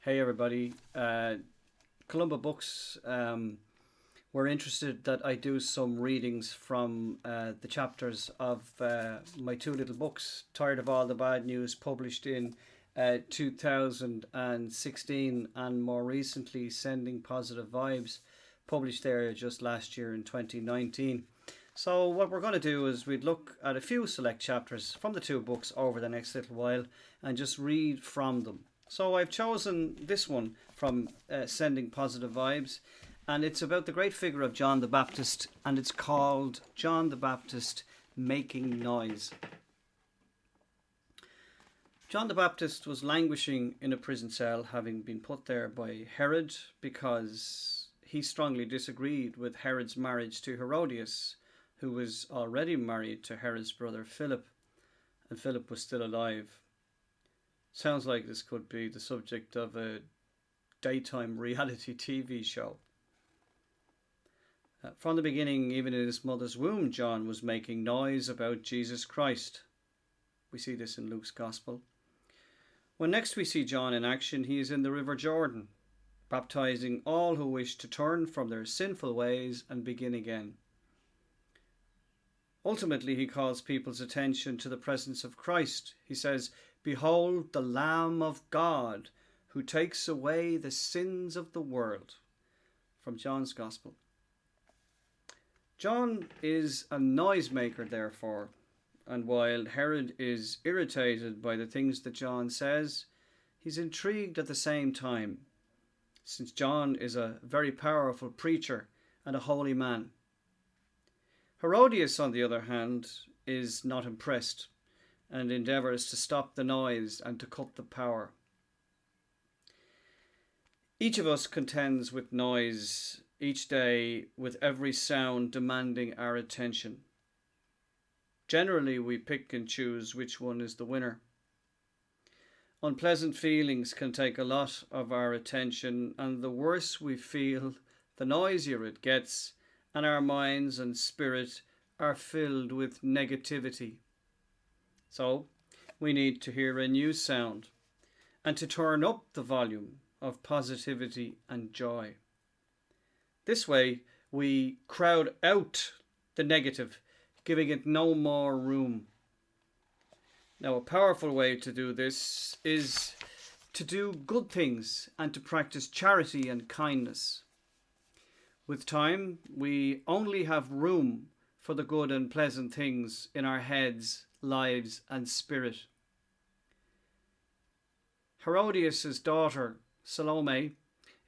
Hey everybody, Columba Books were interested that I do some readings from the chapters of my two little books, Tired of All the Bad News, published in 2016, and more recently Sending Positive Vibes, published there just last year in 2019. So what we're going to do is we'd look at a few select chapters from the two books over the next little while and just read from them. So I've chosen this one from Sending Positive Vibes, and it's about the great figure of John the Baptist, and it's called John the Baptist Making Noise. John the Baptist was languishing in a prison cell, having been put there by Herod because he strongly disagreed with Herod's marriage to Herodias, who was already married to Herod's brother Philip, and Philip was still alive. Sounds like this could be the subject of a daytime reality TV show. From the beginning, even in his mother's womb, John was making noise about Jesus Christ. We see this in Luke's Gospel. When next we see John in action, he is in the River Jordan, baptizing all who wish to turn from their sinful ways and begin again. Ultimately, he calls people's attention to the presence of Christ. He says, "Behold the Lamb of God, who takes away the sins of the world," from John's Gospel. John is a noisemaker, therefore, and while Herod is irritated by the things that John says, he's intrigued at the same time, since John is a very powerful preacher and a holy man. Herodias, on the other hand, is not impressed and endeavours to stop the noise and to cut the power. Each of us contends with noise each day, with every sound demanding our attention. Generally, we pick and choose which one is the winner. Unpleasant feelings can take a lot of our attention, and the worse we feel, the noisier it gets, and our minds and spirit are filled with negativity. So we need to hear a new sound and to turn up the volume of positivity and joy. This way we crowd out the negative, giving it no more room. Now, a powerful way to do this is to do good things and to practice charity and kindness. With time, we only have room for the good and pleasant things in our heads, lives, and spirit. Herodias' daughter, Salome,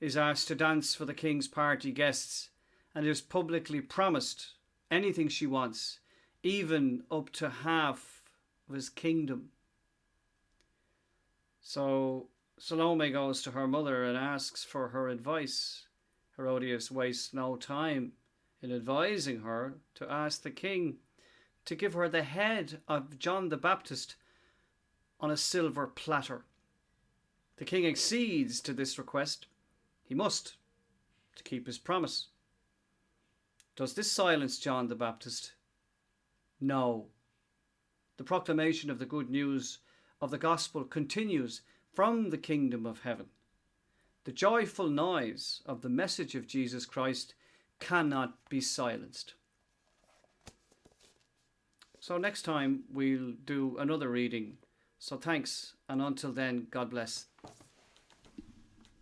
is asked to dance for the king's party guests and is publicly promised anything she wants, even up to half of his kingdom. So Salome goes to her mother and asks for her advice. Herodias wastes no time in advising her to ask the king to give her the head of John the Baptist on a silver platter. The king accedes to this request. He must, to keep his promise. Does this silence John the Baptist? No. The proclamation of the good news of the gospel continues from the kingdom of heaven. The joyful noise of the message of Jesus Christ cannot be silenced. So next time we'll do another reading. So thanks, and until then, God bless.